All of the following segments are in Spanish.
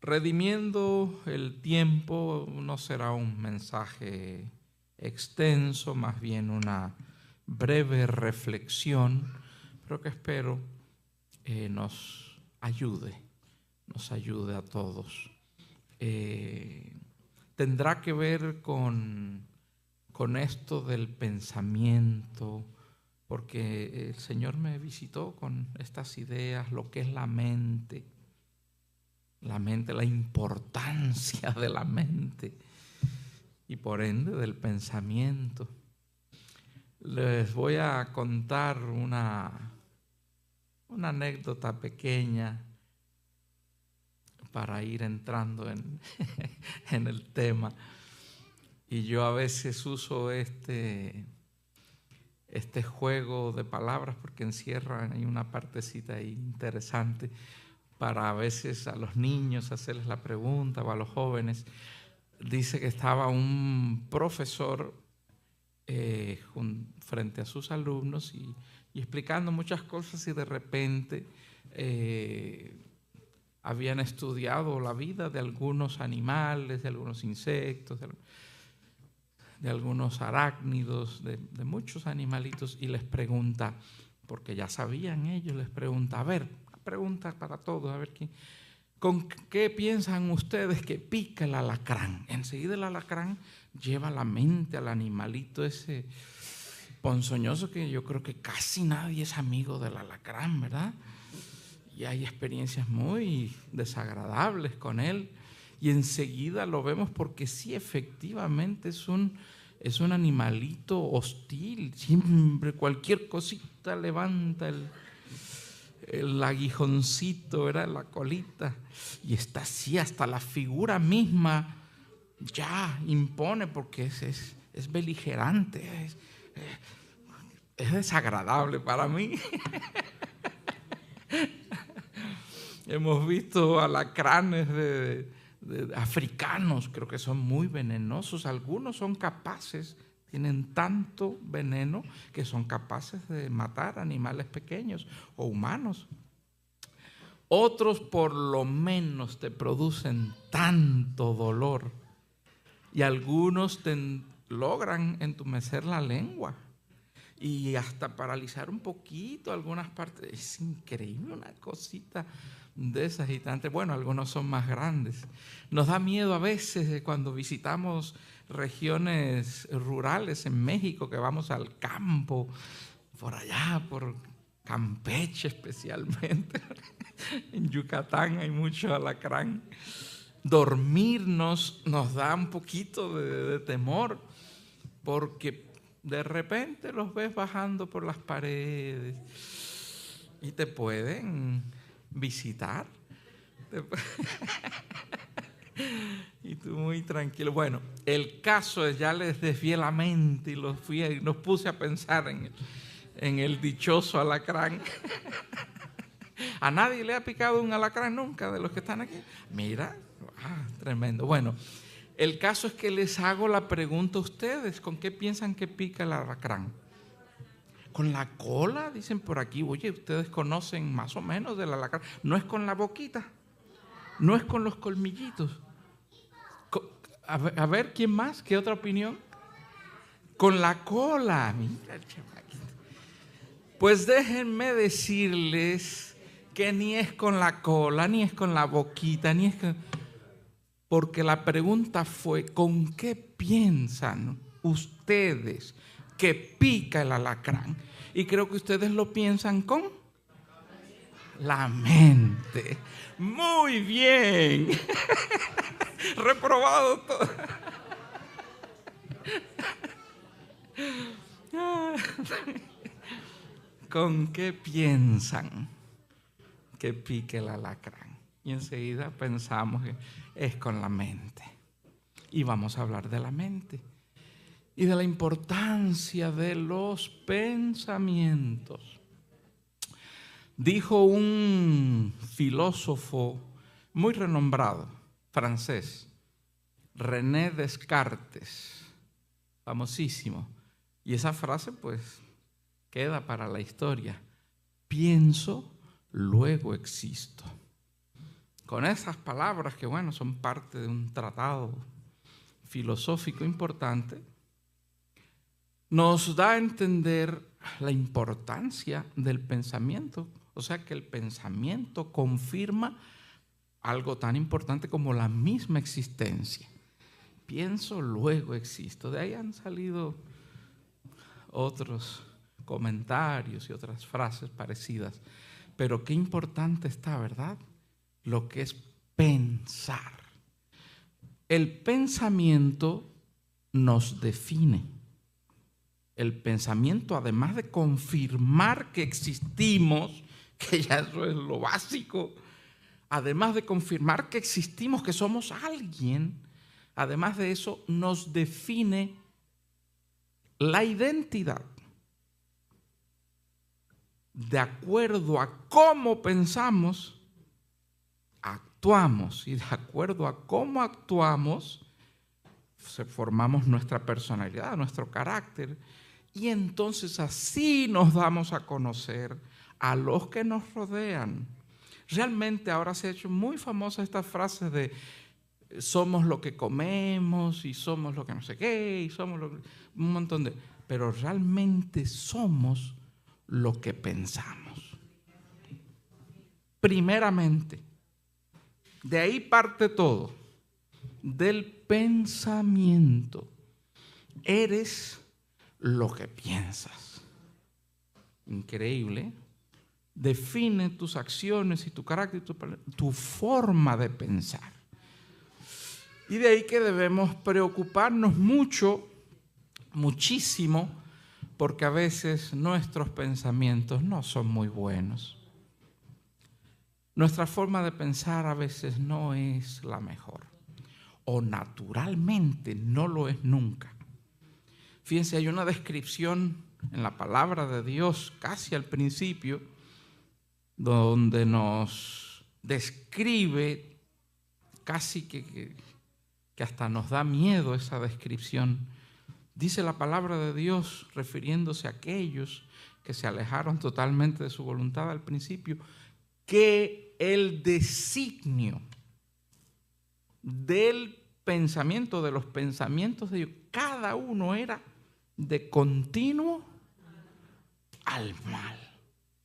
redimiendo el tiempo, no será un mensaje extenso, más bien una breve reflexión, pero que espero nos ayude a todos. Tendrá que ver con esto del pensamiento, porque el Señor me visitó con estas ideas, lo que es la mente, la importancia de la mente y por ende del pensamiento. Les voy a contar una anécdota pequeña para ir entrando en el tema. Y yo a veces uso este juego de palabras porque encierran ahí una partecita ahí interesante para a veces a los niños hacerles la pregunta o a los jóvenes. Dice que estaba un profesor frente a sus alumnos y explicando muchas cosas y de repente habían estudiado la vida de algunos animales, de algunos insectos, de algunos arácnidos, de muchos animalitos, y les pregunta, porque ya sabían ellos, les pregunta, a ver, pregunta para todos, a ver ¿con qué piensan ustedes que pica el alacrán? Enseguida el alacrán lleva la mente al animalito ese ponzoñoso que yo creo que casi nadie es amigo del alacrán, ¿verdad? Y hay experiencias muy desagradables con él. Y enseguida lo vemos porque sí, efectivamente es un animalito hostil. Siempre cualquier cosita levanta el aguijoncito, ¿verdad? La colita. Y está así, hasta la figura misma ya impone porque es beligerante, es desagradable para mí. Hemos visto alacranes de africanos, creo que son muy venenosos. Algunos son capaces, tienen tanto veneno que son capaces de matar animales pequeños o humanos. Otros por lo menos te producen tanto dolor y algunos logran entumecer la lengua y hasta paralizar un poquito algunas partes. Es increíble, una cosita de esas agitantes. Bueno, algunos son más grandes. Nos da miedo a veces cuando visitamos regiones rurales en México, que vamos al campo, por allá, por Campeche especialmente. En Yucatán hay mucho alacrán. Dormirnos nos da un poquito de temor, porque de repente los ves bajando por las paredes y te pueden visitar. Y tú muy tranquilo. Bueno, el caso es, ya les desvié la mente y nos puse a pensar en el dichoso alacrán. ¿A nadie le ha picado un alacrán nunca de los que están aquí? Mira, tremendo. Bueno, el caso es que les hago la pregunta a ustedes, ¿con qué piensan que pica el alacrán? ¿Con la cola? Dicen por aquí. Oye, ustedes conocen más o menos del alacrán. ¿No es con la boquita? ¿No es con los colmillitos? A ver, ¿quién más? ¿Qué otra opinión? Con la cola. Mira el chamaquito. Pues déjenme decirles que ni es con la cola, ni es con la boquita, ni es con... Porque la pregunta fue, ¿con qué piensan ustedes que pica el alacrán? Y creo que ustedes lo piensan con la mente. Muy bien. Reprobado todo. ¿Con qué piensan que pique el alacrán? Y enseguida pensamos que es con la mente. Y vamos a hablar de la mente y de la importancia de los pensamientos. Dijo un filósofo muy renombrado, francés, René Descartes, famosísimo. Y esa frase pues queda para la historia. Pienso, luego existo. con esas palabras que, bueno, son parte de un tratado filosófico importante, nos da a entender la importancia del pensamiento. O sea, que el pensamiento confirma algo tan importante como la misma existencia. Pienso, luego existo. De ahí han salido otros comentarios y otras frases parecidas. Pero qué importante está, ¿verdad? Lo que es pensar. El pensamiento nos define. El pensamiento, además de confirmar que existimos, que ya eso es lo básico, además de confirmar que existimos, que somos alguien, además de eso nos define la identidad. De acuerdo a cómo pensamos, actuamos, y de acuerdo a cómo actuamos, formamos nuestra personalidad, nuestro carácter, y entonces así nos damos a conocer a los que nos rodean. Realmente ahora se ha hecho muy famosa esta frase de somos lo que comemos y somos lo que no sé qué, y somos un montón de... Pero realmente somos lo que pensamos. Primeramente, de ahí parte todo, del pensamiento. Eres lo que piensas. Increíble. Define tus acciones y tu carácter, tu forma de pensar. Y de ahí que debemos preocuparnos mucho, muchísimo, porque a veces nuestros pensamientos no son muy buenos. Nuestra forma de pensar a veces no es la mejor, o naturalmente no lo es nunca. Fíjense, hay una descripción en la palabra de Dios casi al principio, donde nos describe casi que hasta nos da miedo esa descripción. Dice la palabra de Dios, refiriéndose a aquellos que se alejaron totalmente de su voluntad al principio, que el designio del pensamiento, de los pensamientos de ellos, cada uno era de continuo al mal.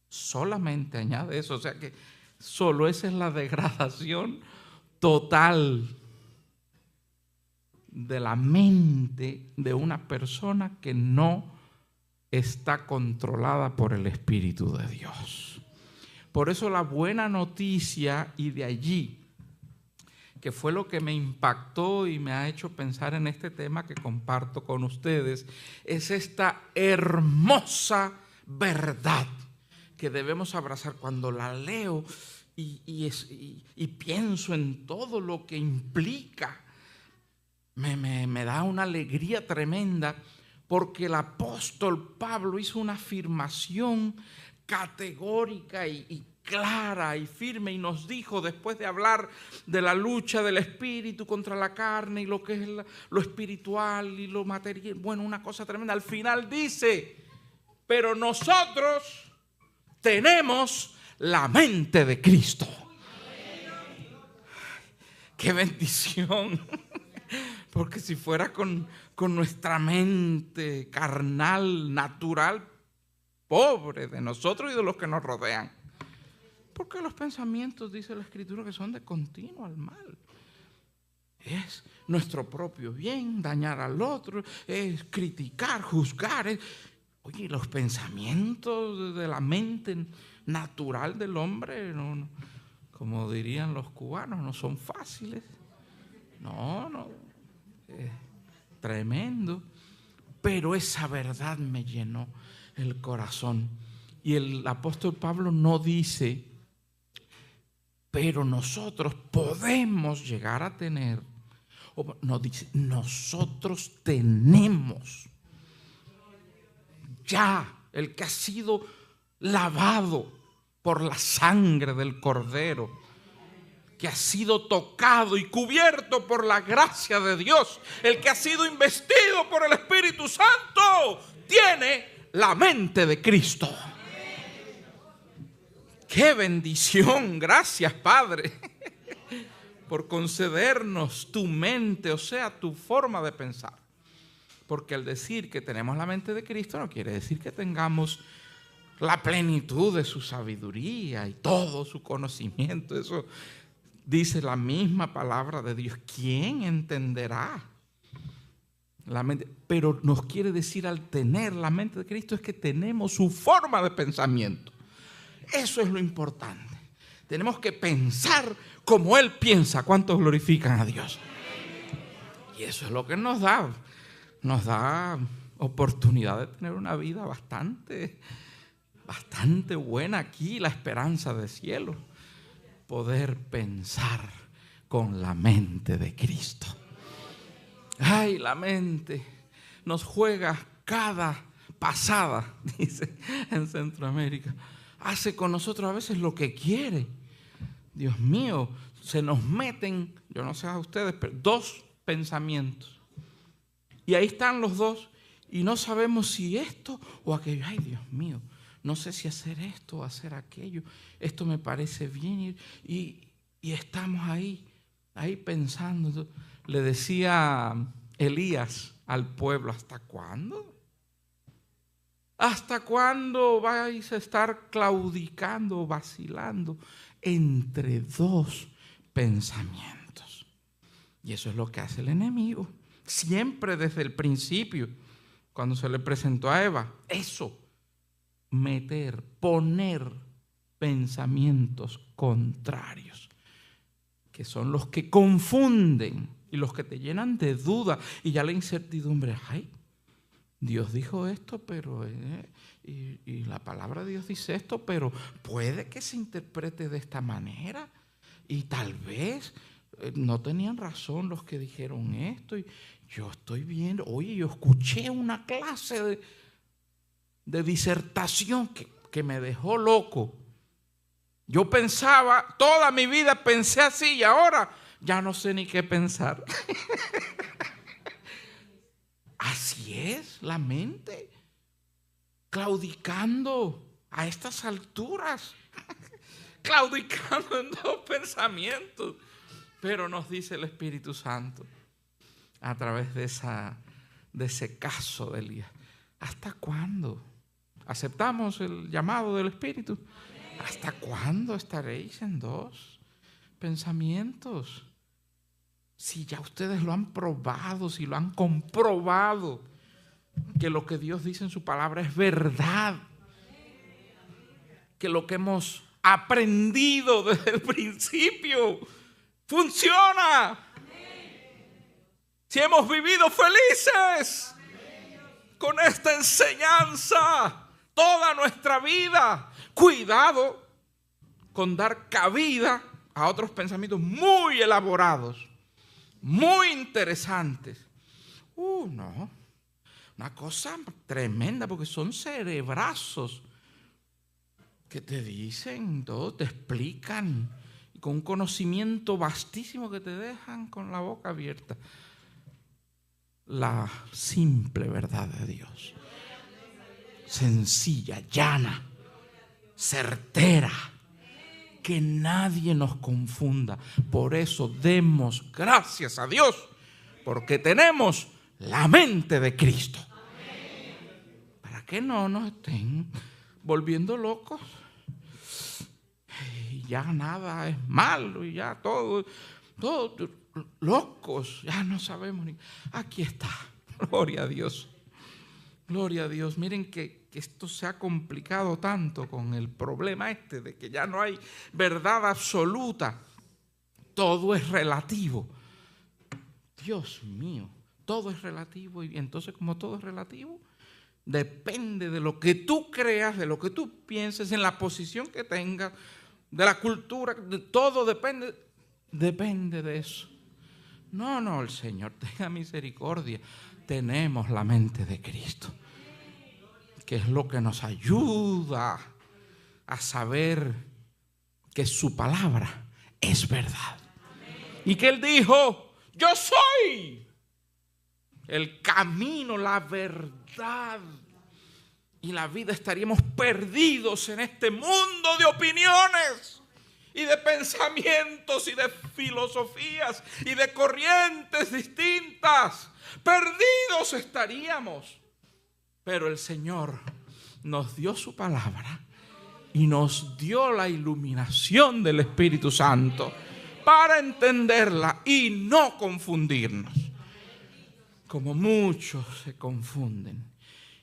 Solamente añade eso, o sea que solo esa es la degradación total de la mente de una persona que no está controlada por el Espíritu de Dios. Por eso la buena noticia, y de allí, que fue lo que me impactó y me ha hecho pensar en este tema que comparto con ustedes, es esta hermosa verdad que debemos abrazar. Cuando la leo y pienso en todo lo que implica, me da una alegría tremenda, porque el apóstol Pablo hizo una afirmación categórica y clara y firme, y nos dijo, después de hablar de la lucha del espíritu contra la carne y lo que es lo espiritual y lo material, bueno, una cosa tremenda, al final dice, pero nosotros tenemos la mente de Cristo. ¡Qué bendición! Porque si fuera con nuestra mente carnal, natural, pobre de nosotros y de los que nos rodean. Porque los pensamientos, dice la Escritura, que son de continuo al mal. Es nuestro propio bien, dañar al otro, es criticar, juzgar. Oye, los pensamientos de la mente natural del hombre, no, como dirían los cubanos, no son fáciles. No, tremendo. Pero esa verdad me llenó el corazón. Y el apóstol Pablo no dice, pero nosotros podemos llegar a tener, no dice, nosotros tenemos ya el que ha sido lavado por la sangre del Cordero, que ha sido tocado y cubierto por la gracia de Dios, el que ha sido investido por el Espíritu Santo, tiene la mente de Cristo. ¡Qué bendición! Gracias, Padre. por concedernos tu mente, o sea, tu forma de pensar. Porque al decir que tenemos la mente de Cristo no quiere decir que tengamos la plenitud de su sabiduría y todo su conocimiento. Eso dice la misma palabra de Dios. ¿Quién entenderá la mente? Pero nos quiere decir, al tener la mente de Cristo, es que tenemos su forma de pensamiento. Eso es lo importante. Tenemos que pensar como Él piensa. ¿Cuántos glorifican a Dios? Y eso es lo que nos da oportunidad de tener una vida bastante buena aquí, la esperanza del cielo. Poder pensar con la mente de Cristo. Ay, la mente nos juega cada pasada, dice en Centroamérica. Hace con nosotros a veces lo que quiere. Dios mío, se nos meten, yo no sé a ustedes, pero 2 pensamientos. Y ahí están los 2 y no sabemos si esto o aquello. Ay, Dios mío, no sé si hacer esto o hacer aquello. Esto me parece bien y estamos ahí pensando. Le decía Elías al pueblo, ¿hasta cuándo? ¿Hasta cuándo vais a estar claudicando, vacilando entre 2 pensamientos? Y eso es lo que hace el enemigo. Siempre desde el principio, cuando se le presentó a Eva, eso, poner pensamientos contrarios, que son los que confunden y los que te llenan de duda y ya la incertidumbre. Ay, Dios dijo esto, pero y la palabra de Dios dice esto, pero puede que se interprete de esta manera y tal vez no tenían razón los que dijeron esto. Y yo estoy viendo, oye, yo escuché una clase de disertación que me dejó loco. Yo pensaba, toda mi vida pensé así y ahora ya no sé ni qué pensar. Así es la mente, claudicando a estas alturas, claudicando en 2 pensamientos. Pero nos dice el Espíritu Santo a través de ese caso de Elías, ¿hasta cuándo? ¿Aceptamos el llamado del Espíritu? ¿Hasta cuándo estaréis en 2 pensamientos? Si ya ustedes lo han probado, si lo han comprobado, que lo que Dios dice en su palabra es verdad, que lo que hemos aprendido desde el principio funciona. Si hemos vivido felices con esta enseñanza toda nuestra vida, cuidado con dar cabida a otros pensamientos muy elaborados, muy interesantes. No, una cosa tremenda, porque son cerebrazos que te dicen todo, te explican, con un conocimiento vastísimo que te dejan con la boca abierta. La simple verdad de Dios, sencilla, llana, certera, que nadie nos confunda. Por eso demos gracias a Dios, porque tenemos la mente de Cristo. Para que no nos estén volviendo locos y ya nada es malo y ya todo locos, ya no sabemos ni. Aquí está, gloria a Dios, gloria a Dios. Miren que esto se ha complicado tanto con el problema de que ya no hay verdad absoluta, todo es relativo. Dios mío, todo es relativo, y entonces como todo es relativo, depende de lo que tú creas, de lo que tú pienses, en la posición que tengas, de la cultura, de todo depende de eso. No, el Señor tenga misericordia. Tenemos la mente de Cristo, que es lo que nos ayuda a saber que su palabra es verdad. Y que Él dijo, yo soy el camino, la verdad y la vida. Estaríamos perdidos en este mundo de opiniones y de pensamientos y de filosofías y de corrientes distintas. Perdidos estaríamos. Pero el Señor nos dio su palabra y nos dio la iluminación del Espíritu Santo para entenderla y no confundirnos. Como muchos se confunden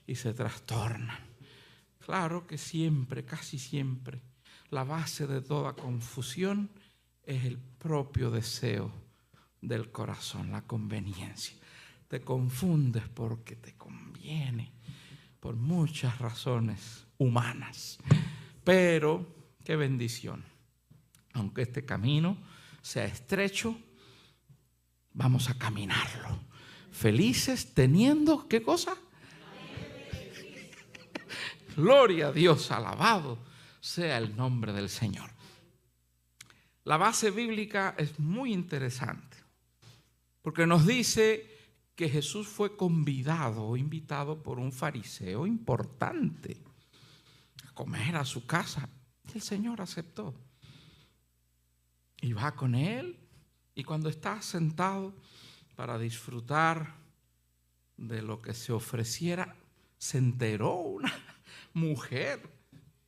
y se trastornan. Claro que siempre, casi siempre, la base de toda confusión es el propio deseo del corazón, la conveniencia. Te confundes porque te conviene, por muchas razones humanas. Pero qué bendición. Aunque este camino sea estrecho, vamos a caminarlo. Felices teniendo, ¿qué cosa? Gloria a Dios, alabado sea el nombre del Señor. La base bíblica es muy interesante, porque nos dice que Jesús fue convidado o invitado por un fariseo importante a comer a su casa. Y el Señor aceptó. Y va con él, y cuando está sentado para disfrutar de lo que se ofreciera, se enteró una mujer,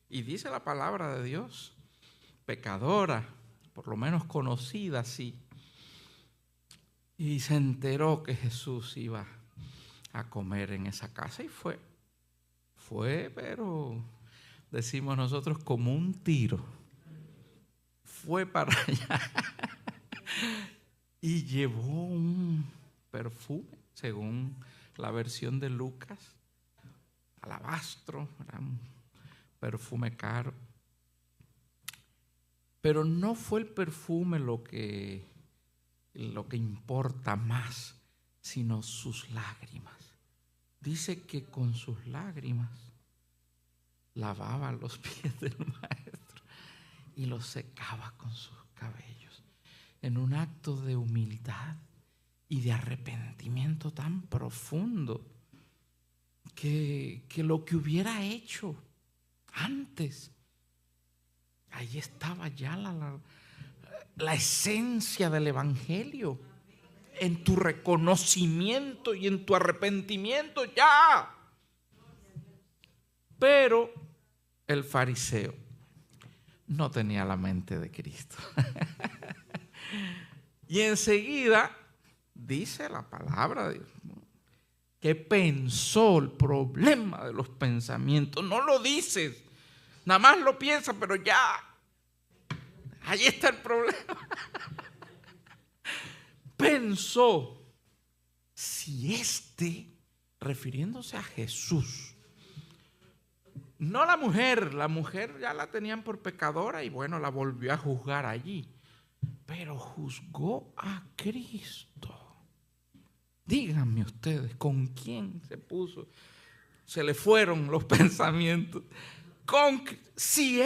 y dice la palabra de Dios, pecadora, por lo menos conocida así, y se enteró que Jesús iba a comer en esa casa y fue, pero decimos nosotros como un tiro, fue para allá y llevó un perfume, según la versión de Lucas, alabastro, era un perfume caro. Pero no fue el perfume lo que importa más, sino sus lágrimas. Dice que con sus lágrimas lavaba los pies del maestro y los secaba con sus cabellos, en un acto de humildad y de arrepentimiento tan profundo que lo que hubiera hecho antes, ahí estaba ya la esencia del evangelio, en tu reconocimiento y en tu arrepentimiento ya. Pero el fariseo no tenía la mente de Cristo. Y enseguida dice la palabra de Dios que pensó el problema de los pensamientos. No lo dices, nada más lo piensa, pero ya, ahí está el problema. Pensó, si refiriéndose a Jesús, no la mujer ya la tenían por pecadora y bueno, la volvió a juzgar allí, pero juzgó a Cristo. Díganme ustedes, ¿con quién se le fueron los pensamientos? Si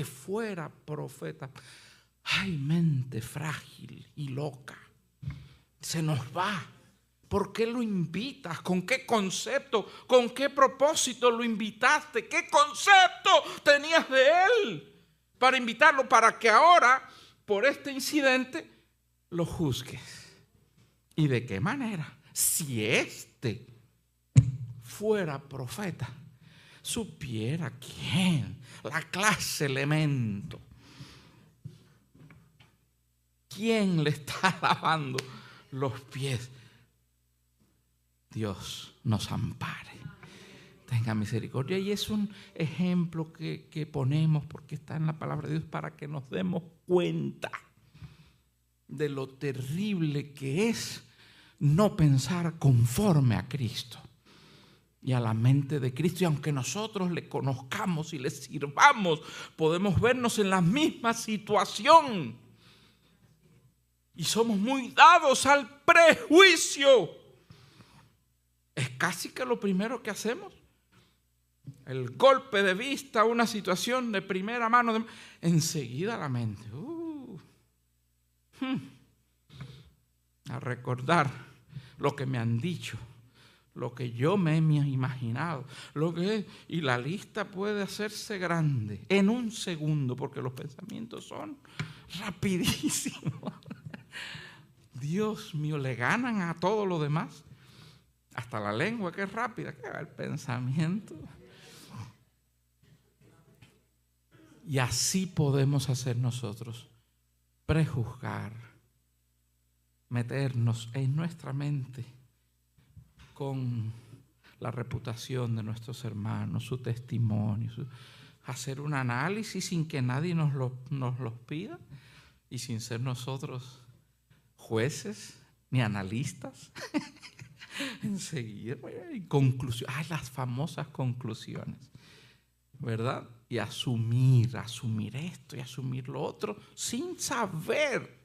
fuera profeta. Ay, mente frágil y loca, se nos va. ¿Por qué lo invitas? ¿Con qué concepto? ¿Con qué propósito lo invitaste? ¿Qué concepto tenías de él para invitarlo? Para que ahora, por este incidente, lo juzgues. ¿Y de qué manera? Si fuera profeta, supiera quién, la clase elemento, quién le está lavando los pies. Dios nos ampare, tenga misericordia. Y es un ejemplo que ponemos porque está en la palabra de Dios para que nos demos cuenta de lo terrible que es no pensar conforme a Cristo y a la mente de Cristo. Y aunque nosotros le conozcamos y le sirvamos, podemos vernos en la misma situación y somos muy dados al prejuicio. Es casi que lo primero que hacemos, el golpe de vista a una situación de primera mano, enseguida la mente a recordar lo que me han dicho, lo que yo me he imaginado, y la lista puede hacerse grande en un segundo, porque los pensamientos son rapidísimos. Dios mío, le ganan a todo lo demás, hasta la lengua que es rápida, que va el pensamiento. Y así podemos hacer nosotros, prejuzgar, meternos en nuestra mente con la reputación de nuestros hermanos, su testimonio, hacer un análisis sin que nadie nos los pida y sin ser nosotros jueces ni analistas. Enseguida, conclusiones, las famosas conclusiones, ¿verdad? Y asumir esto y asumir lo otro sin saber.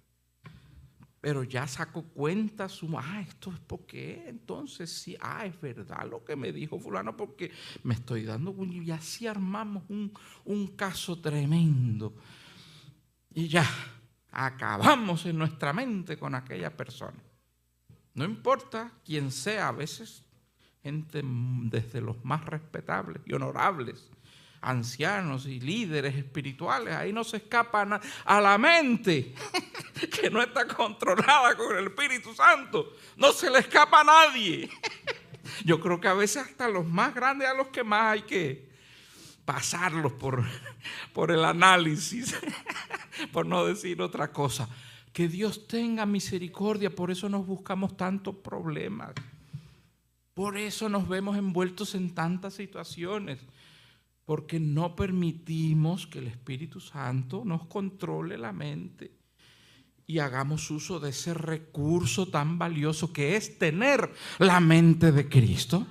Pero ya saco cuenta, esto es porque entonces sí, es verdad lo que me dijo fulano, porque me estoy dando cuenta. Y así armamos un caso tremendo. Y ya acabamos en nuestra mente con aquella persona. No importa quién sea, a veces gente desde los más respetables y honorables, ancianos y líderes espirituales, ahí no se escapan a la mente que no está controlada con el Espíritu Santo, no se le escapa a nadie. Yo creo que a veces hasta los más grandes, a los que más hay que pasarlos por el análisis, por no decir otra cosa. Que Dios tenga misericordia, por eso nos buscamos tantos problemas, por eso nos vemos envueltos en tantas situaciones, porque no permitimos que el Espíritu Santo nos controle la mente y hagamos uso de ese recurso tan valioso que es tener la mente de Cristo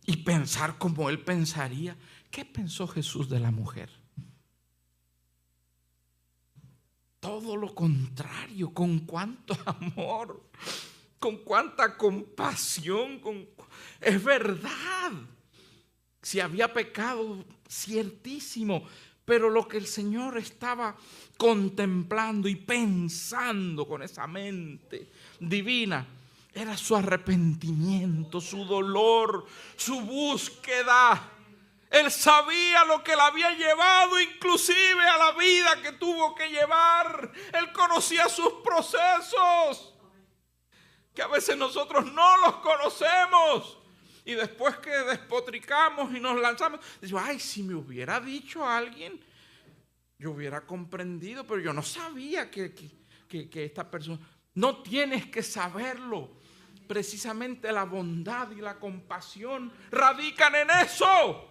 y pensar como Él pensaría. ¿Qué pensó Jesús de la mujer? Todo lo contrario, con cuánto amor, con cuánta compasión, es verdad. Si había pecado, ciertísimo, pero lo que el Señor estaba contemplando y pensando con esa mente divina era su arrepentimiento, su dolor, su búsqueda. Él sabía lo que le había llevado inclusive a la vida que tuvo que llevar. Él conocía sus procesos, que a veces nosotros no los conocemos. Y después que despotricamos y nos lanzamos, decimos, si me hubiera dicho a alguien, yo hubiera comprendido, pero yo no sabía que esta persona. No tienes que saberlo. Precisamente la bondad y la compasión radican en eso.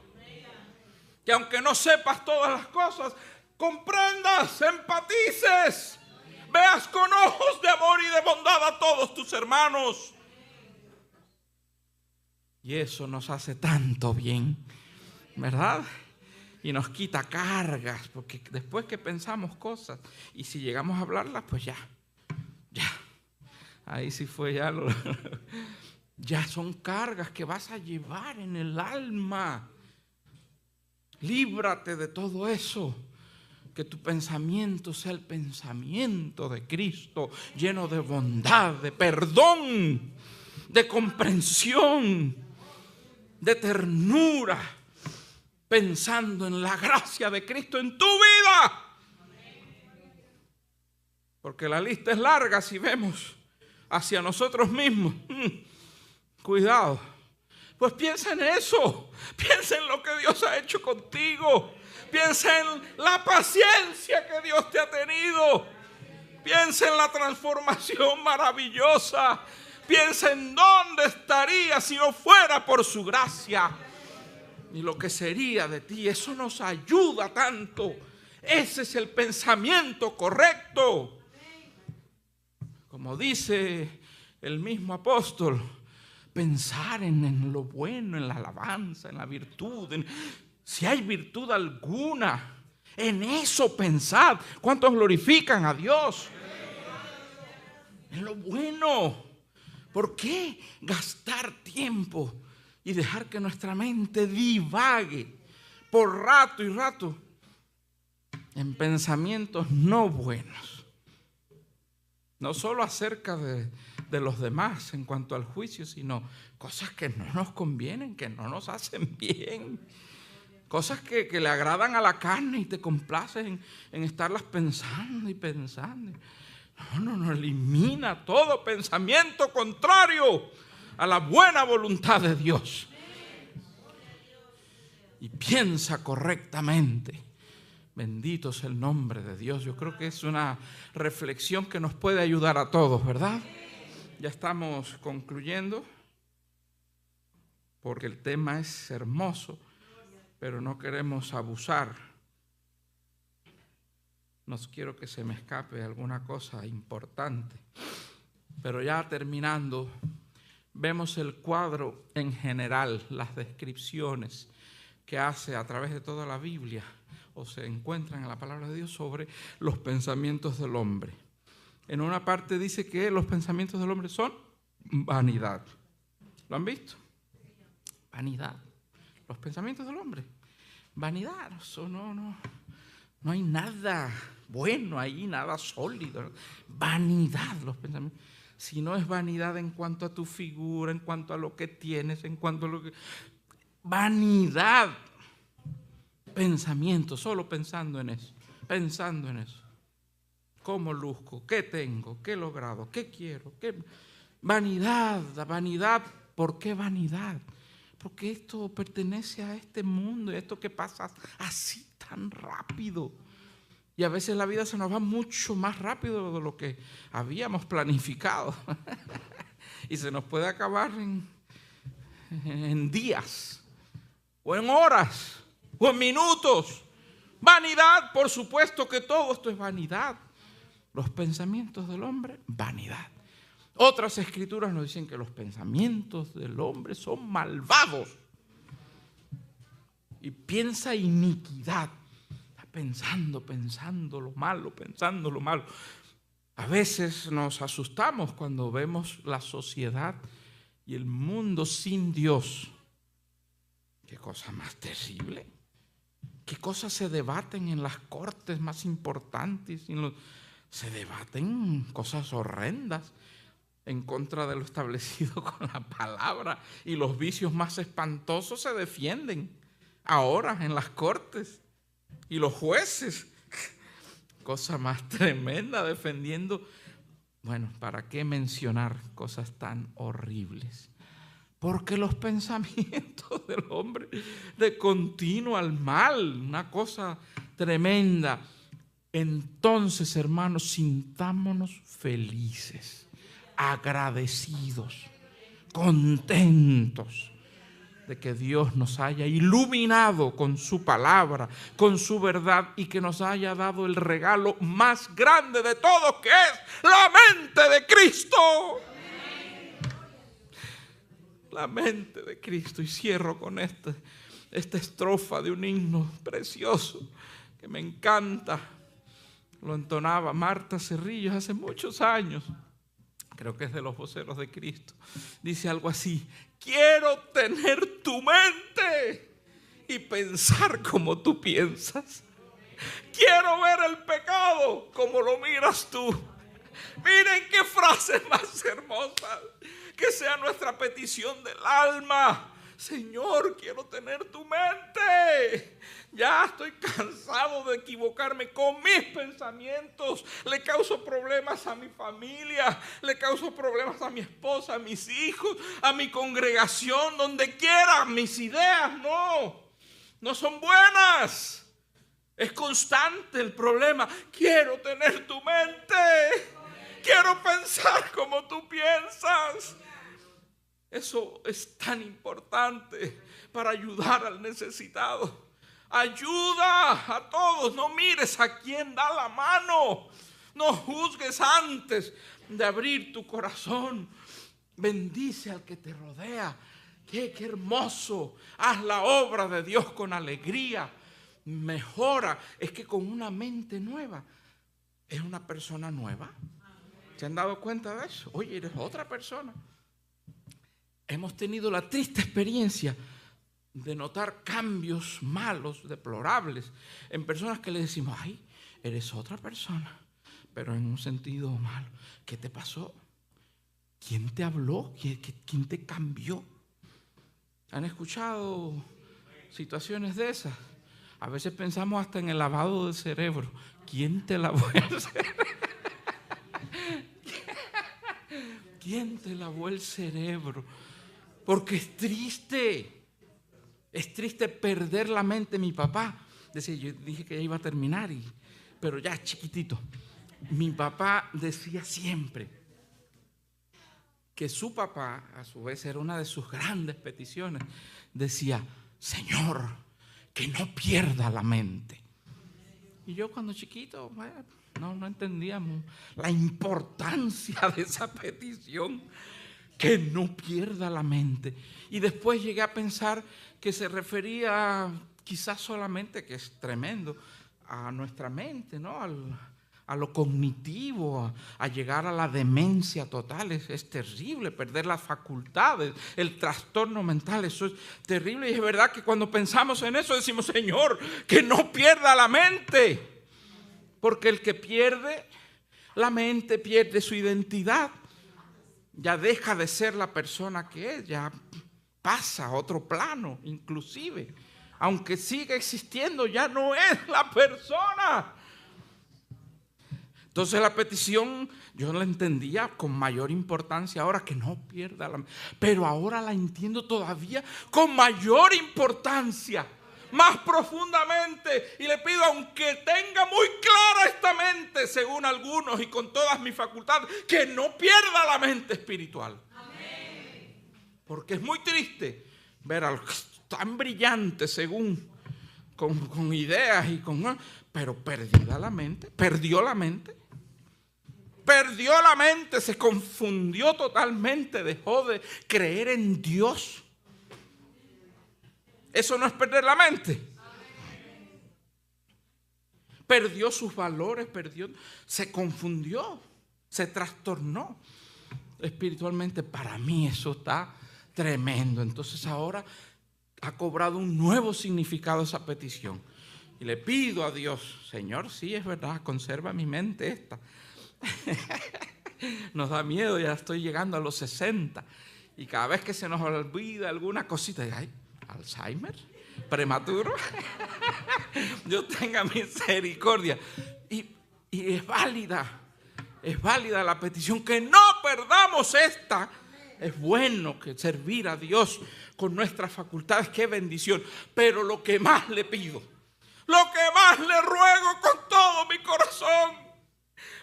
Que aunque no sepas todas las cosas, comprendas, empatices, veas con ojos de amor y de bondad a todos tus hermanos. Y eso nos hace tanto bien, ¿verdad? Y nos quita cargas, porque después que pensamos cosas, y si llegamos a hablarlas, pues ya. Ahí sí fue ya son cargas que vas a llevar en el alma. Líbrate de todo eso. Que tu pensamiento sea el pensamiento de Cristo, lleno de bondad, de perdón, de comprensión, de ternura, pensando en la gracia de Cristo en tu vida. Porque la lista es larga si vemos hacia nosotros mismos. Cuidado. Pues piensa en eso. Piensa en lo que Dios ha hecho contigo. Piensa en la paciencia que Dios te ha tenido. Piensa en la transformación maravillosa. Piensa en dónde estaría si no fuera por su gracia. Y lo que sería de ti. Eso nos ayuda tanto. Ese es el pensamiento correcto. Como dice el mismo apóstol, pensar en lo bueno, en la alabanza, en la virtud, si hay virtud alguna, en eso pensad. ¿Cuántos glorifican a Dios? En lo bueno. ¿Por qué gastar tiempo y dejar que nuestra mente divague por rato y rato en pensamientos no buenos? No solo acerca de los demás en cuanto al juicio, sino cosas que no nos convienen, que no nos hacen bien. Cosas que le agradan a la carne y te complacen en estarlas pensando y pensando. No, elimina todo pensamiento contrario a la buena voluntad de Dios. Y piensa correctamente. Bendito es el nombre de Dios. Yo creo que es una reflexión que nos puede ayudar a todos, ¿verdad? Ya estamos concluyendo, porque el tema es hermoso, pero no queremos abusar. No quiero que se me escape alguna cosa importante. Pero ya terminando, vemos el cuadro en general, las descripciones que hace a través de toda la Biblia o se encuentran en la palabra de Dios sobre los pensamientos del hombre. En una parte dice que los pensamientos del hombre son vanidad. ¿Lo han visto? Vanidad. Los pensamientos del hombre. Vanidad. Eso no hay nada bueno ahí, nada sólido. Vanidad, los pensamientos. Si no es vanidad en cuanto a tu figura, en cuanto a lo que tienes, en cuanto a lo que... Vanidad. Pensamiento, solo pensando en eso. Pensando en eso. ¿Cómo luzco? ¿Qué tengo? ¿Qué he logrado? ¿Qué quiero? ¿Qué? Vanidad, vanidad. ¿Por qué vanidad? Porque esto pertenece a este mundo y esto que pasa así tan rápido. Y a veces la vida se nos va mucho más rápido de lo que habíamos planificado. Y se nos puede acabar en días, o en horas, o en minutos. Vanidad, por supuesto que todo esto es vanidad. Los pensamientos del hombre, vanidad. Otras escrituras nos dicen que los pensamientos del hombre son malvados. Y piensa iniquidad. Está pensando lo malo, pensando lo malo. A veces nos asustamos cuando vemos la sociedad y el mundo sin Dios. ¿Qué cosa más terrible? ¿Qué cosas se debaten en las cortes más importantes? Se debaten cosas horrendas en contra de lo establecido con la palabra, y los vicios más espantosos se defienden ahora en las cortes, y los jueces, cosa más tremenda, defendiendo. Bueno, ¿para qué mencionar cosas tan horribles? Porque los pensamientos del hombre de continuo al mal, una cosa tremenda. Entonces, hermanos, sintámonos felices, agradecidos, contentos de que Dios nos haya iluminado con su palabra, con su verdad, y que nos haya dado el regalo más grande de todos, que es la mente de Cristo. La mente de Cristo. Y cierro con esta estrofa de un himno precioso que me encanta. Lo entonaba Marta Cerrillos hace muchos años. Creo que es de los voceros de Cristo. Dice algo así: quiero tener tu mente y pensar como tú piensas. Quiero ver el pecado como lo miras tú. Miren qué frase más hermosa. Que sea nuestra petición del alma. Señor, quiero tener tu mente. Ya estoy cansado de equivocarme con mis pensamientos. Le causo problemas a mi familia, le causo problemas a mi esposa, a mis hijos, a mi congregación, donde quiera. Mis ideas no son buenas. Es constante el problema. Quiero tener tu mente. Quiero pensar como tú piensas. Eso es tan importante para ayudar al necesitado. Ayuda a todos. No mires a quién da la mano. No juzgues antes de abrir tu corazón. Bendice al que te rodea. Qué hermoso. Haz la obra de Dios con alegría. Mejora. Es que con una mente nueva es una persona nueva. ¿Se han dado cuenta de eso? Oye, eres otra persona. Hemos tenido la triste experiencia de notar cambios malos, deplorables, en personas que le decimos: ay, eres otra persona. pero en un sentido malo. ¿Qué te pasó? ¿Quién te habló? ¿Quién te cambió? ¿Han escuchado situaciones de esas? A veces pensamos hasta en el lavado del cerebro. ¿Quién te lavó el cerebro? ¿Quién te lavó el cerebro? Porque es triste perder la mente. Mi papá decía, yo dije que ya iba a terminar, pero ya chiquitito. Mi papá decía siempre que su papá, a su vez, era una de sus grandes peticiones. Decía, Señor, que no pierda la mente. Y yo cuando chiquito, bueno, no entendíamos la importancia de esa petición, que no pierda la mente. Y después llegué a pensar que se refería quizás solamente, que es tremendo, a nuestra mente, ¿no? A lo cognitivo, a llegar a la demencia total. Es terrible perder las facultades, el trastorno mental, eso es terrible. Y es verdad que cuando pensamos en eso decimos, Señor, que no pierda la mente. Porque el que pierde la mente pierde su identidad. Ya deja de ser la persona que es, ya pasa a otro plano, inclusive. Aunque siga existiendo, ya no es la persona. Entonces la petición yo la entendía con mayor importancia ahora, que no pierda la mente. Pero ahora la entiendo todavía con mayor importancia, más profundamente. Y le pido, aunque tenga muy clara esta mente, según algunos, y con todas mis facultades, que no pierda la mente espiritual. Amén. Porque es muy triste ver a los tan brillantes, según, con ideas y con... Pero perdió la mente, se confundió totalmente, dejó de creer en Dios. Eso no es perder la mente. Perdió sus valores, se confundió, se trastornó espiritualmente. Para mí eso está tremendo. Entonces ahora ha cobrado un nuevo significado esa petición. Y le pido a Dios, Señor, sí es verdad, conserva mi mente esta. Nos da miedo, ya estoy llegando a los 60 y cada vez que se nos olvida alguna cosita, ay, Alzheimer, prematuro. Dios tenga misericordia. Y es válida la petición, que no perdamos esta. Es bueno que servir a Dios con nuestras facultades, qué bendición. Pero lo que más le pido, lo que más le ruego con todo mi corazón,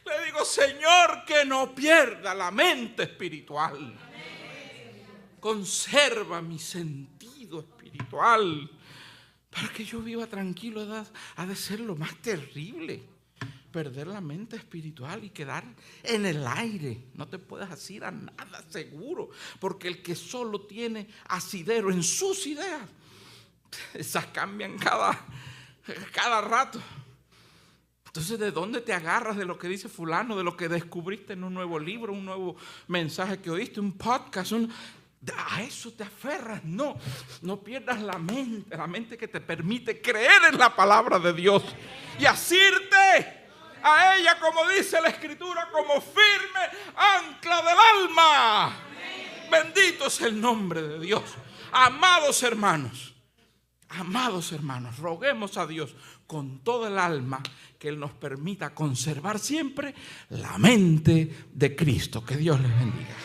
le digo, Señor, que no pierda la mente espiritual. Conserva mi sentido espiritual para que yo viva tranquilo. Ha de ser lo más terrible, perder la mente espiritual y quedar en el aire. No te puedes asir a nada seguro, porque el que solo tiene asidero en sus ideas, esas cambian cada rato. Entonces, ¿de dónde te agarras? ¿De lo que dice fulano? ¿De lo que descubriste en un nuevo libro, un nuevo mensaje que oíste, un podcast? ¿A eso te aferras? No pierdas la mente que te permite creer en la palabra de Dios y asirte a ella, como dice la Escritura, como firme ancla del alma. Bendito es el nombre de Dios. Amados hermanos, roguemos a Dios con todo el alma que Él nos permita conservar siempre la mente de Cristo. Que Dios les bendiga.